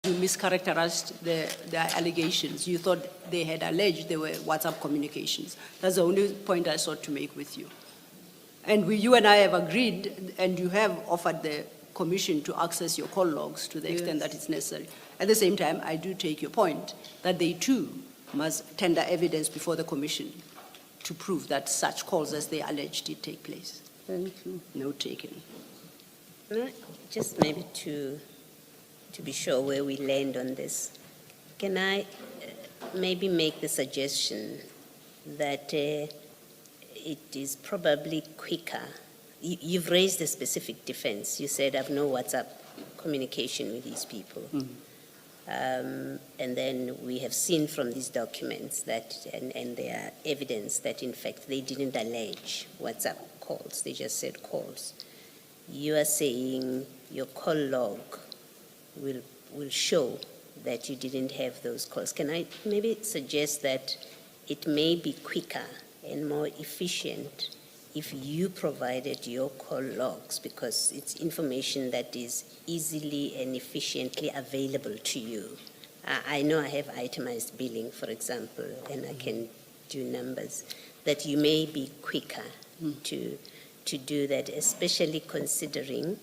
you mischaracterized their allegations. You thought they had alleged they were WhatsApp communications. That's the only point I sought to make with you. And you and I have agreed, and you have offered the commission to access your call logs to the extent that it's necessary. At the same time, I do take your point that they too must tender evidence before the commission to prove that such calls as they alleged did take place. Thank you. Note taken. No, just maybe to be sure where we land on this, can I maybe make the suggestion that it is probably quicker. You've raised a specific defense. You said, I've no WhatsApp communication with these people. And then we have seen from these documents that, and there are evidence that in fact they didn't allege WhatsApp calls, they just said calls. You are saying your call log will show that you didn't have those calls. Can I maybe suggest that it may be quicker and more efficient if you provided your call logs, because it's information that is easily and efficiently available to you. I know I have itemized billing, for example, and I can do numbers, that you may be quicker to do that, especially considering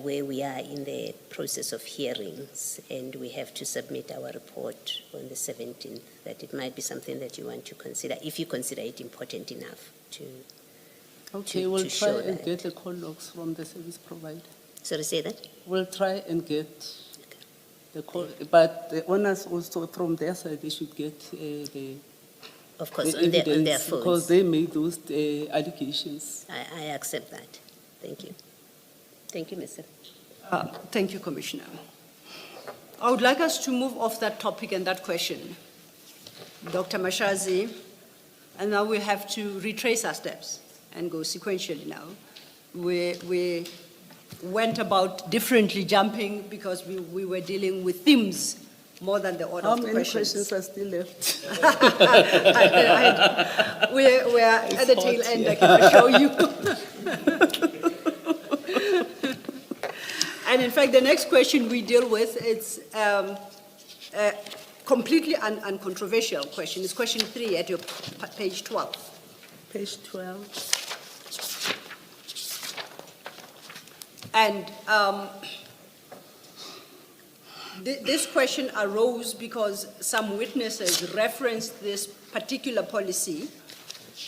where we are in the process of hearings and we have to submit our report on the 17th, that it might be something that you want to consider, if you consider it important enough to Okay, we'll try and get the call logs from the service provider. Sorry, say that? We'll try and get the call, but the owners also from their side, they should get the Of course, the on their evidence, phones. because they made those allegations. I accept that. Thank you. Thank you, Mr. Thank you, Commissioner. I would like us to move off that topic and that question, Dr. Mashezi, and now we have to retrace our steps and go sequentially now. We went about differently, jumping, because we were dealing with themes more than the order How of the many questions. questions are still left? We are at the tail end, I can assure you. And in fact, the next question we deal with, it's a completely uncontroversial question. It's question 3 at your page 12. Page 12. And this question arose because some witnesses referenced this particular policy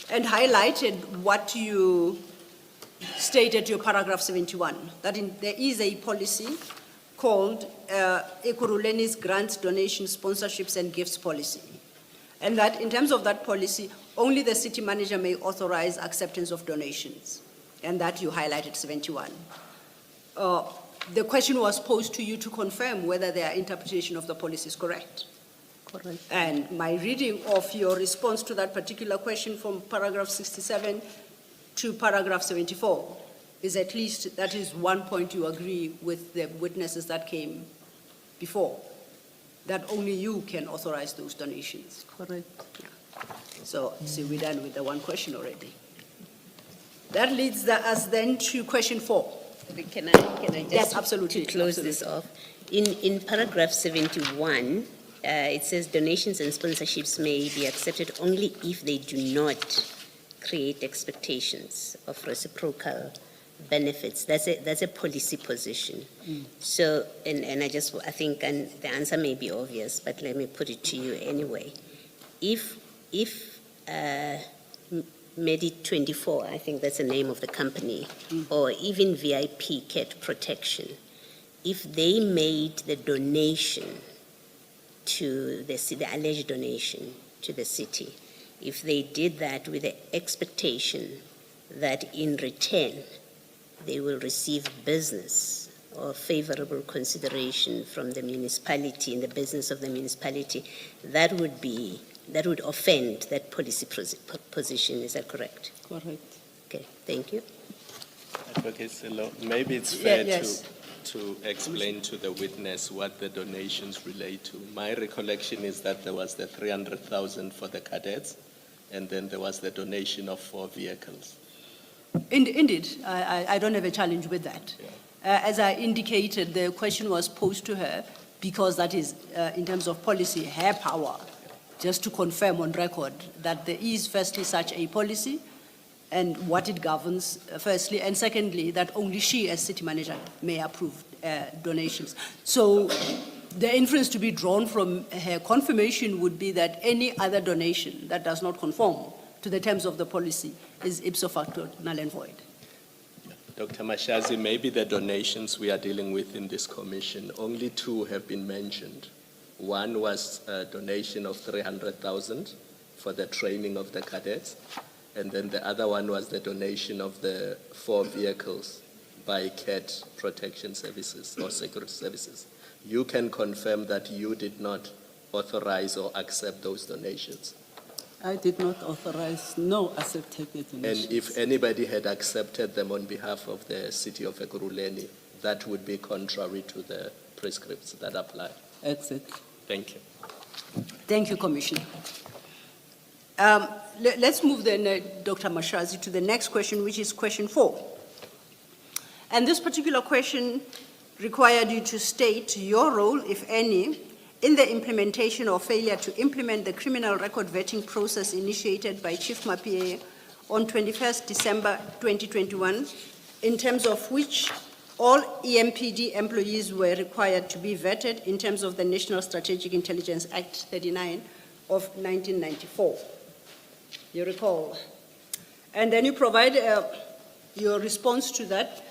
and highlighted what you stated your paragraph 71, that there is a policy called Ekurhuleni's Grants, Donations, Sponsorships and Gifts Policy. And that in terms of that policy, only the city manager may authorize acceptance of donations. And that you highlighted 71. The question was posed to you to confirm whether their interpretation of the policy is correct. Correct. And my reading of your response to that particular question from paragraph 67 to paragraph 74 is at least that is one point you agree with the witnesses that came before, that only you can authorize those donations. Correct. Yeah. So, see, we're done with the one question already. That leads us then to question 4. Can I just Yes, absolutely. to close this off? In paragraph 71, it says donations and sponsorships may be accepted only if they do not create expectations of reciprocal benefits. That's a policy position. So, and I think, and the answer may be obvious, but let me put it to you anyway. If Medit 24, I think that's the name of the company, or even VIP Cat Protection, if they made the donation to the alleged donation to the city, if they did that with the expectation that in return they will receive business or favorable consideration from the municipality in the business of the municipality, that would offend that policy position. Is that correct? Correct. Okay, thank you. Advocate Selo, maybe it's fair yes. to explain to the witness what the donations relate to. My recollection is that there was the 300,000 for the cadets, and then there was the donation of 4 vehicles. Indeed, I don't have a challenge with that. Yeah. As I indicated, the question was posed to her because that is, in terms of policy, her power, just to confirm on record that there is firstly such a policy and what it governs, firstly, and secondly, that only she as city manager may approve donations. So the inference to be drawn from her confirmation would be that any other donation that does not conform to the terms of the policy is ipso facto null and void. Dr. Mashezi, maybe the donations we are dealing with in this commission, only two have been mentioned. One was a donation of 300,000 for the training of the cadets, and then the other one was the donation of the 4 vehicles by CAT Protection Services or Security Services. You can confirm that you did not authorize or accept those donations. I did not authorize, no accepted And donations. if anybody had accepted them on behalf of the city of Ekurhuleni, that would be contrary to the prescripts that apply. Exactly. Thank you. Thank you, Commissioner. Let's move then, Dr. Mashezi, to the next question, which is question 4. And this particular question required you to state your role, if any, in the implementation or failure to implement the criminal record vetting process initiated by Chief Mapie on 21st December 2021, in terms of which all EMPD employees were required to be vetted in terms of the National Strategic Intelligence Act 39 of 1994. You recall. And then you provide your response to that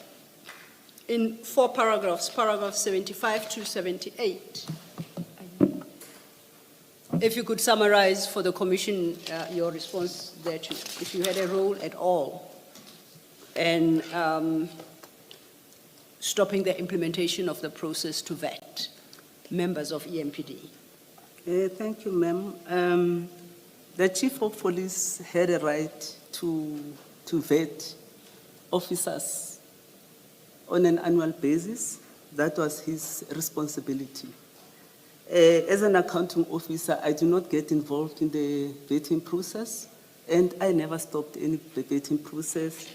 in 4 paragraphs, paragraphs 75 to 78. If you could summarize for the Commission your response there too, if you had a role at all in stopping the implementation of the process to vet members of EMPD. Thank you, ma'am. The Chief of Police had a right to vet officers on an annual basis. That was his responsibility. As an accounting officer, I do not get involved in the vetting process, and I never stopped any vetting process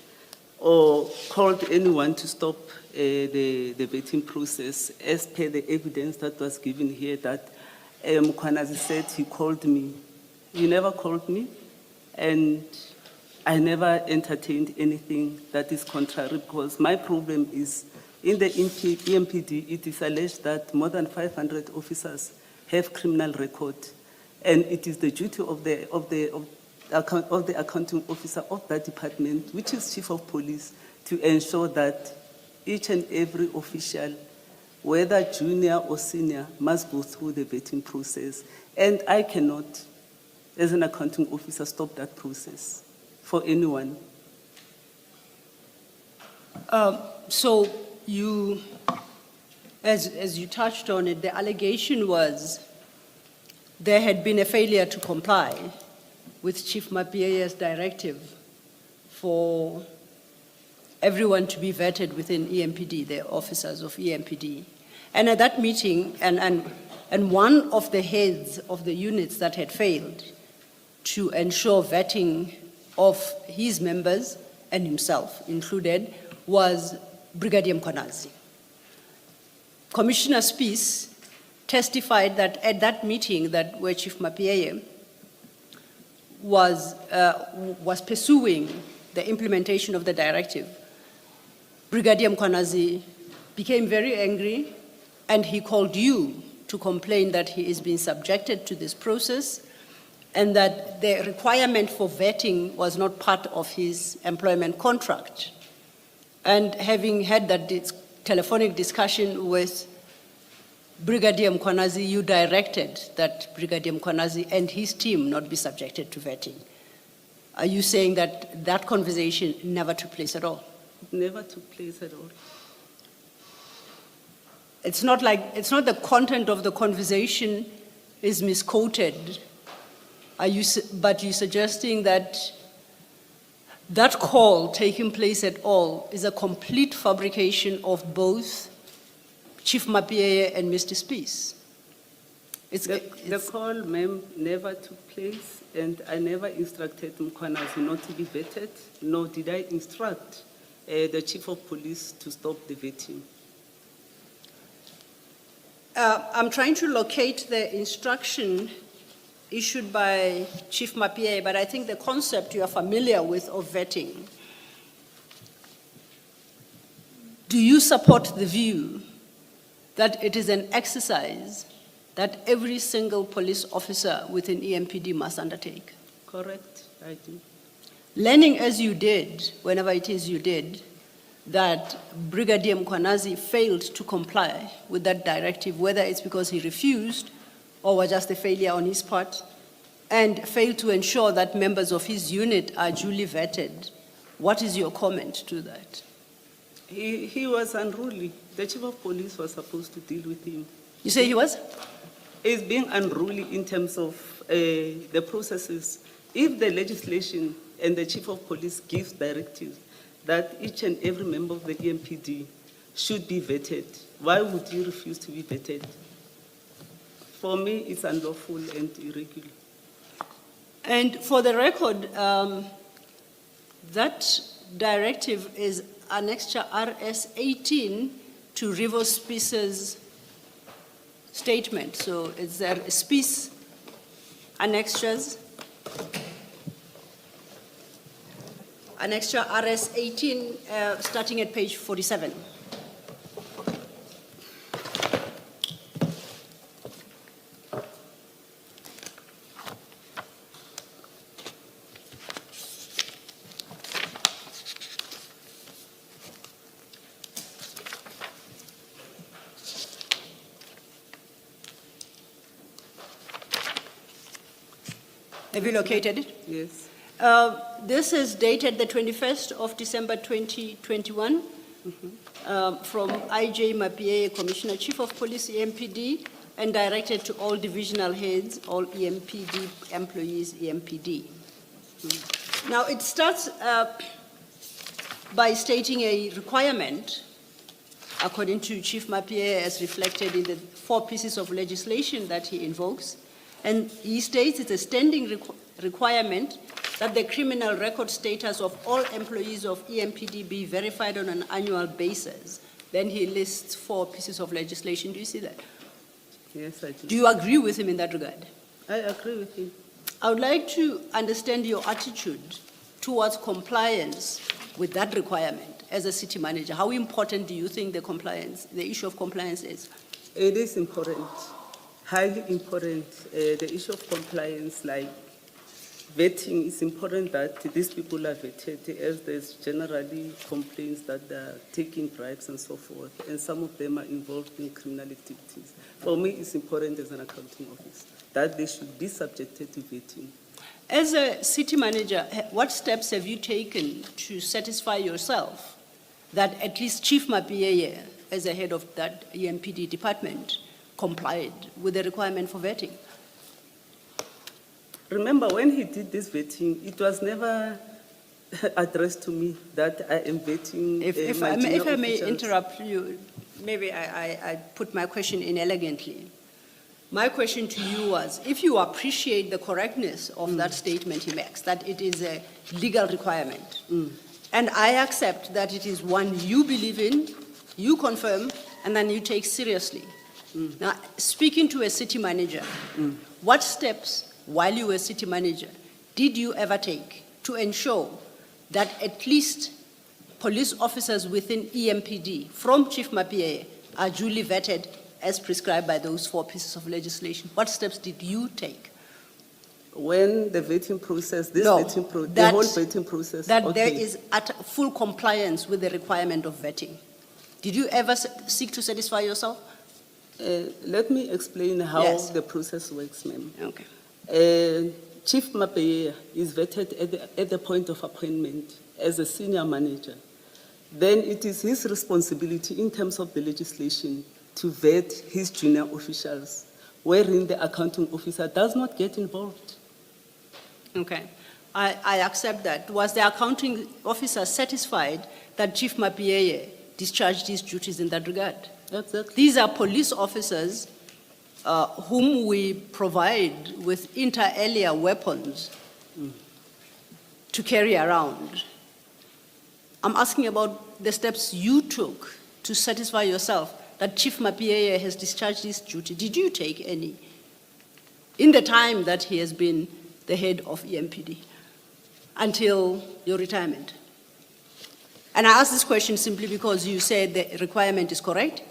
or called anyone to stop the vetting process, as per the evidence that was given here that Mkhwanazi said he called me. He never called me, and I never entertained anything that is contrary, because my problem is in the EMPD, it is alleged that more than 500 officers have criminal record, and it is the duty of the accounting officer of that department, which is Chief of Police, to ensure that each and every official, whether junior or senior, must go through the vetting process. And I cannot, as an accounting officer, stop that process for anyone. So you, as you touched on it, the allegation was there had been a failure to comply with Chief Mapie's directive for everyone to be vetted within EMPD, the officers of EMPD. And at that meeting, and one of the heads of the units that had failed to ensure vetting of his members and himself included was Brigadier Mkhwanazi. Commissioner Spies testified that at that meeting that where Chief Mapie was pursuing the implementation of the directive, Brigadier Mkhwanazi became very angry, and he called you to complain that he is being subjected to this process and that the requirement for vetting was not part of his employment contract. And having had that telephonic discussion with Brigadier Mkhwanazi, you directed that Brigadier Mkhwanazi and his team not be subjected to vetting. Are you saying that that conversation never took place at all? It never took place at all. It's not the content of the conversation is misquoted. But you're suggesting that that call taking place at all is a complete fabrication of both Chief Mapie and Mr. Spies? The call, ma'am, never took place, and I never instructed Mkhwanazi not to be vetted, nor did I instruct the Chief of Police to stop the vetting. I'm trying to locate the instruction issued by Chief Mapie, but I think the concept you are familiar with of vetting. Do you support the view that it is an exercise that every single police officer within EMPD must undertake? Correct, I do. Learning as you did, whenever it is you did, that Brigadier Mkwanazi failed to comply with that directive, whether it's because he refused or was just a failure on his part, and failed to ensure that members of his unit are duly vetted. What is your comment to that? He was unruly. The chief of police was supposed to deal with him. You say he was? He's being unruly in terms of the processes. If the legislation and the chief of police gives directives that each and every member of the EMPD should be vetted, why would you refuse to be vetted? For me, it's unlawful and irregular. And for the record, that directive is Annexure RS 18 to River Species statement. So it's there species annexures. Annexure RS 18, starting at page 47. Have you located it? Yes. This is dated the 21st of December 2021 from IJ Mapie, Commissioner Chief of Police, EMPD, and directed to all divisional heads, all EMPD employees, EMPD. Now, it starts by stating a requirement, according to Chief Mapie, as reflected in the 4 pieces of legislation that he invokes. And he states it's a standing requirement that the criminal record status of all employees of EMPD be verified on an annual basis. Then he lists 4 pieces of legislation. Do you see that? Yes, I do. Do you agree with him in that regard? I agree with him. I would like to understand your attitude towards compliance with that requirement as a city manager. How important do you think the issue of compliance is? It is important, highly important. The issue of compliance, like vetting, is important that these people are vetted, as there's generally complaints that they're taking bribes and so forth, and some of them are involved in criminal activities. For me, it's important as an accounting officer that they should be subjected to vetting. As a city manager, what steps have you taken to satisfy yourself that at least Chief Mapie, as the head of that EMPD department, complied with the requirement for vetting? Remember, when he did this vetting, it was never addressed to me that I am vetting If my I junior may officials. interrupt you, maybe I put my question in elegantly. My question to you was, if you appreciate the correctness of that statement he makes, that it is a legal requirement, and I accept that it is one you believe in, you confirm, and then you take seriously. Now, speaking to a city manager, what steps, while you were city manager, did you ever take to ensure that at least police officers within EMPD, from Chief Mapie, are duly vetted as prescribed by those 4 pieces of legislation? What steps did you take? When the vetting process, the No, whole vetting process, That okay. there is full compliance with the requirement of vetting. Did you ever seek to satisfy yourself? Let me explain how Yes. the process works, ma'am. Okay. Chief Mapie is vetted at the point of appointment as a senior manager. Then it is his responsibility in terms of the legislation to vet his junior officials, wherein the accounting officer does not get involved. Okay. I accept that. Was the accounting officer satisfied that Chief Mapie discharged his duties in that regard? Exactly. These are police officers whom we provide with inter alia weapons to carry around. I'm asking about the steps you took to satisfy yourself that Chief Mapieye has discharged his duty? Did you take any in the time that he has been the head of Empd until your retirement? And I ask this question simply because you said the requirement is correct.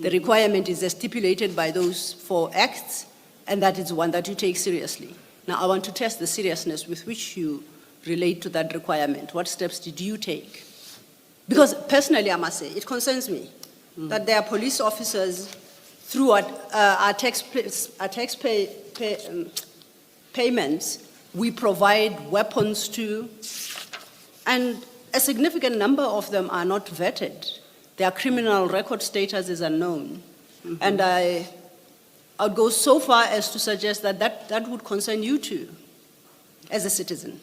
The requirement is as stipulated by those 4 acts, and that is one that you take seriously. Now, I want to test the seriousness with which you relate to that requirement. What steps did you take? Because personally, I must say, it concerns me that there are police officers through our payments, we provide weapons to, and a significant number of them are not vetted. Their criminal record status is unknown. And I would go so far as to suggest that that would concern you too, as a citizen,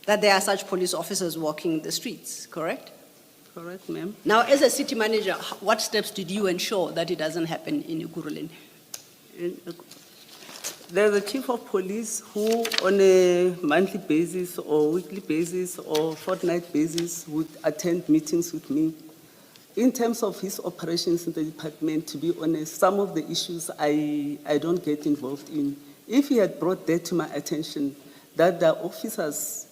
that there are such police officers walking the streets, correct? Correct, ma'am. Now, as a city manager, what steps did you ensure that it doesn't happen in Ekurhuleni? There's a chief of police who, on a monthly basis or weekly basis or fortnight basis, would attend meetings with me. In terms of his operations in the department, to be honest, some of the issues I don't get involved in. If he had brought that to my attention, that the officers,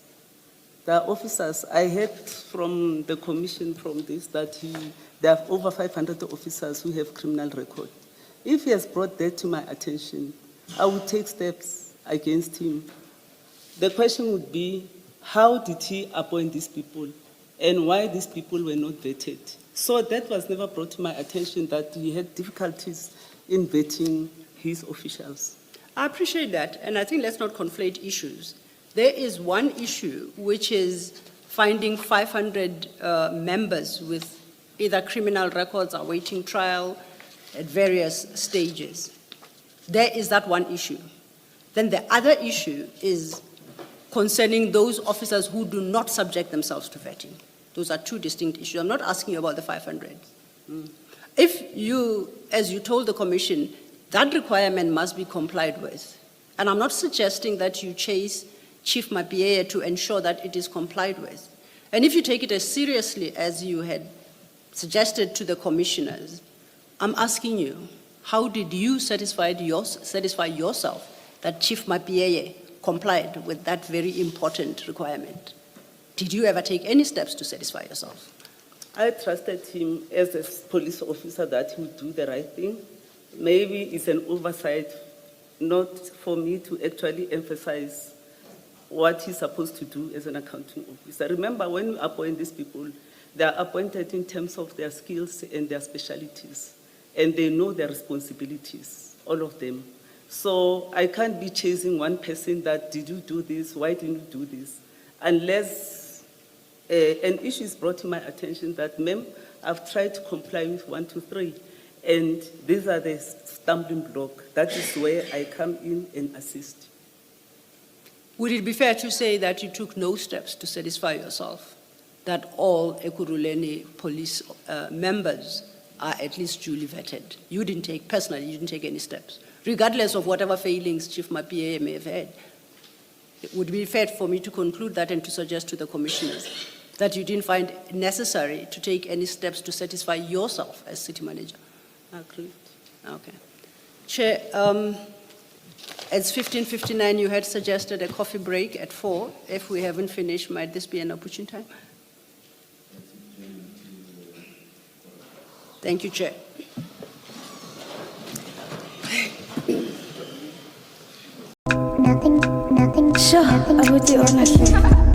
I heard from the commission from this that there are over 500 officers who have criminal record. If he has brought that to my attention, I would take steps against him. The question would be, how did he appoint these people and why these people were not vetted? So that was never brought to my attention, that he had difficulties in vetting his officials. I appreciate that, and I think let's not conflate issues. There is one issue, which is finding 500 members with either criminal records awaiting trial at various stages. There is that one issue. Then the other issue is concerning those officers who do not subject themselves to vetting. Those are 2 distinct issues. I'm not asking you about the 500. If you, as you told the commission, that requirement must be complied with, and I'm not suggesting that you chase Chief Mapieye to ensure that it is complied with. And if you take it as seriously as you had suggested to the commissioners, I'm asking you, how did you satisfy yourself that Chief Mapieye complied with that very important requirement? Did you ever take any steps to satisfy yourself? I trusted him as a police officer that he would do the right thing. Maybe it's an oversight, not for me to actually emphasize what he's supposed to do as an accounting officer. Remember, when we appoint these people, they are appointed in terms of their skills and their specialties, and they know their responsibilities, all of them. So I can't be chasing one person that, did you do this, why didn't you do this, unless an issue is brought to my attention that, ma'am, I've tried to comply with 1, 2, 3, and these are the stumbling block. That is where I come in and assist. Would it be fair to say that you took no steps to satisfy yourself that all Ekurhuleni police members are at least duly vetted? You didn't take, personally, you didn't take any steps, regardless of whatever failings Chief Mapieye may have had. It would be fair for me to conclude that and to suggest to the commissioners that you didn't find it necessary to take any steps to satisfy yourself as city manager. Agreed. Okay. Chair, it's 15:59. You had suggested a coffee break at 4. If we haven't finished, might this be an opportune time? Thank you, Chair. Sure, I would do honestly.